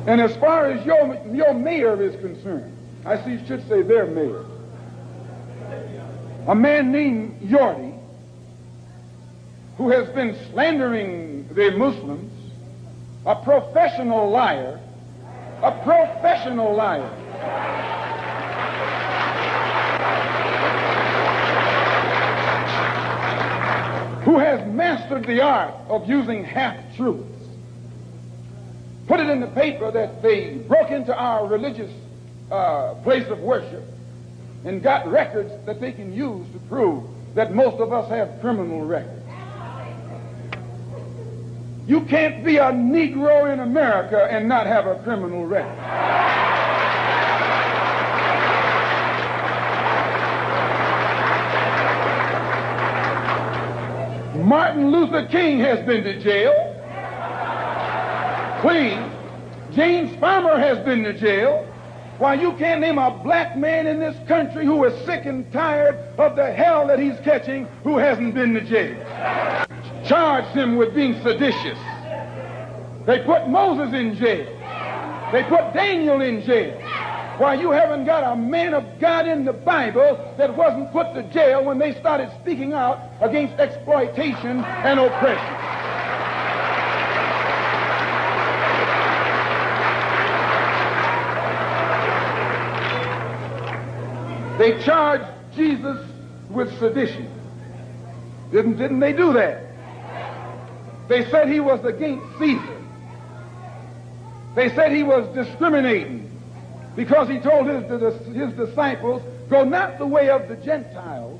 And as far as your mayor is concerned, I see you should say their mayor, a man named Yorty, who has been slandering the Muslims, a professional liar, who has mastered the art of using half-truths, put it in the paper that they broke into our religious place of worship and got records that they can use to prove that most of us have criminal records. You can't be a Negro in America and not have a criminal record. Martin Luther King has been to jail. Clean. James Farmer has been to jail. Why, you can't name a black man in this country who is sick and tired of the hell that he's catching who hasn't been to jail. Charged him with being seditious. They put Moses in jail. They put Daniel in jail. Why, you haven't got a man of God in the Bible that wasn't put to jail when they started speaking out against exploitation and oppression. They charged Jesus with sedition. Didn't they do that? They said he was against Caesar. They said he was discriminating because he told his disciples, go not the way of the Gentiles,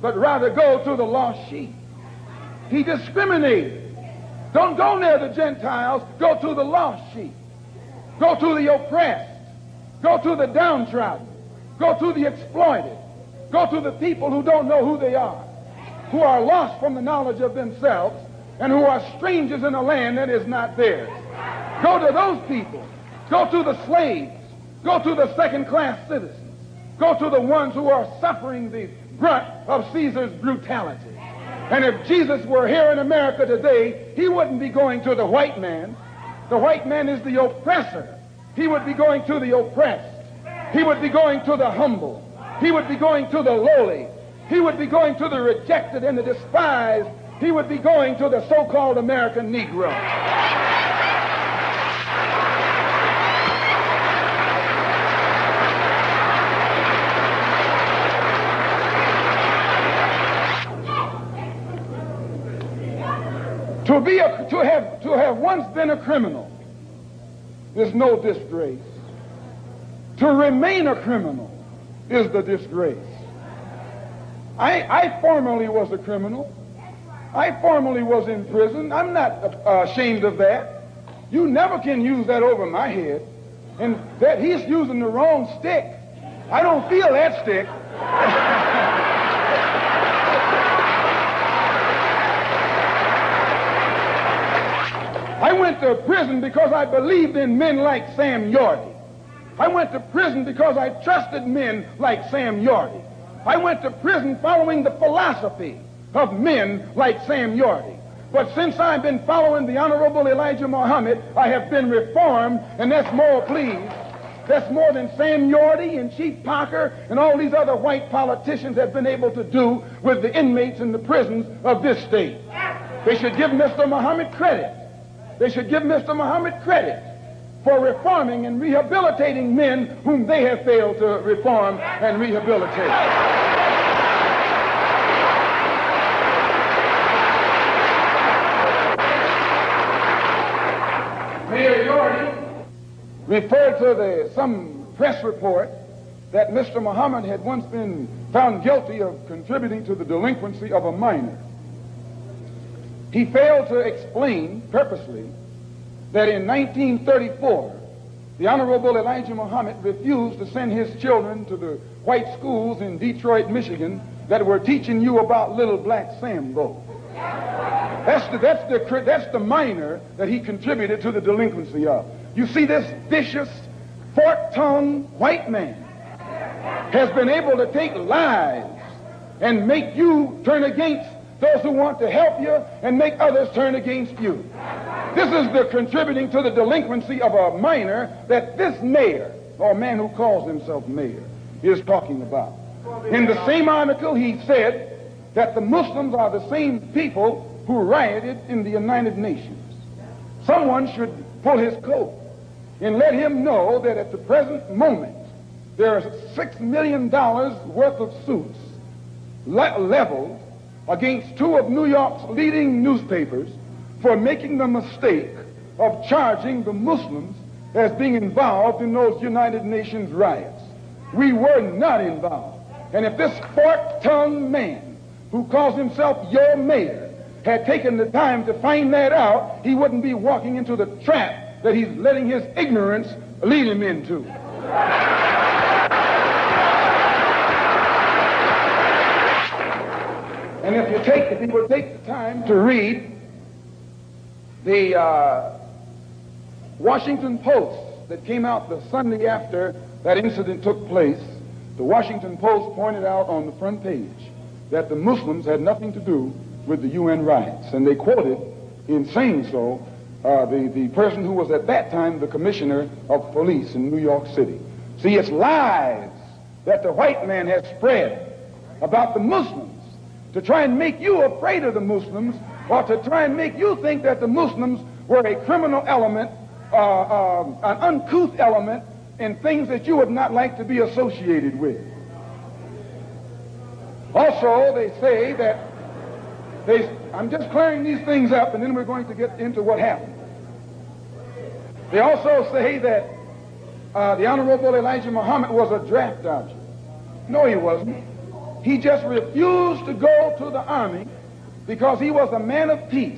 but rather go to the lost sheep. He discriminated. Don't go near the Gentiles, go to the lost sheep. Go to the oppressed. Go to the downtrodden. Go to the exploited. Go to the people who don't know who they are, who are lost from the knowledge of themselves, and who are strangers in a land that is not theirs. Go to those people. Go to the slaves. Go to the second-class citizens. Go to the ones who are suffering the brunt of Caesar's brutality. And if Jesus were here in America today, he wouldn't be going to the white man. The white man is the oppressor. He would be going to the oppressed. He would be going to the humble. He would be going to the lowly. He would be going to the rejected and the despised. He would be going to the so-called American Negro. To have once been a criminal is no disgrace. To remain a criminal is the disgrace. I formerly was a criminal. I formerly was in prison. I'm not ashamed of that. You never can use that over my head. And that he's using the wrong stick. I don't feel that stick. I went to prison because I believed in men like Sam Yorty. I went to prison because I trusted men like Sam Yorty. I went to prison following the philosophy of men like Sam Yorty. But since I've been following the Honorable Elijah Muhammad, I have been reformed, and that's more, please. That's more than Sam Yorty and Chief Parker and all these other white politicians have been able to do with the inmates in the prisons of this state. They should give Mr. Muhammad credit. They should give Mr. Muhammad credit for reforming and rehabilitating men whom they have failed to reform and rehabilitate. Mayor Yorty referred to some press report that Mr. Muhammad had once been found guilty of contributing to the delinquency of a minor. He failed to explain purposely that in 1934, the Honorable Elijah Muhammad refused to send his children to the white schools in Detroit, Michigan that were teaching you about little black Sambo. That's the minor that he contributed to the delinquency of. You see, this vicious, fork-tongued white man has been able to take lies and make you turn against those who want to help you and make others turn against you. This is the contributing to the delinquency of a minor that this mayor, or man who calls himself mayor, is talking about. In the same article, he said that the Muslims are the same people who rioted in the United Nations. Someone should pull his coat and let him know that at the present moment, there are $6 million worth of suits leveled against two of New York's leading newspapers for making the mistake of charging the Muslims as being involved in those United Nations riots. We were not involved. And if this fork-tongued man who calls himself your mayor had taken the time to find that out, he wouldn't be walking into the trap that he's letting his ignorance lead him into. And if you would take the time to read the Washington Post that came out the Sunday after that incident took place, the Washington Post pointed out on the front page that the Muslims had nothing to do with the UN riots. And they quoted, in saying so, the person who was at that time the commissioner of police in New York City. See, it's lies that the white man has spread about the Muslims to try and make you afraid of the Muslims, or to try and make you think that the Muslims were a criminal element, an uncouth element, and things that you would not like to be associated with. Also, they say that I'm just clearing these things up, and then we're going to get into what happened. They also say that the Honorable Elijah Muhammad was a draft dodger. No, he wasn't. He just refused to go to the army because he was a man of peace.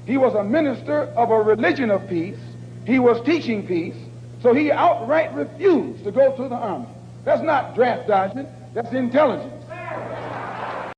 He was a minister of a religion of peace. He was teaching peace. So he outright refused to go to the army. That's not draft dodging. That's intelligence.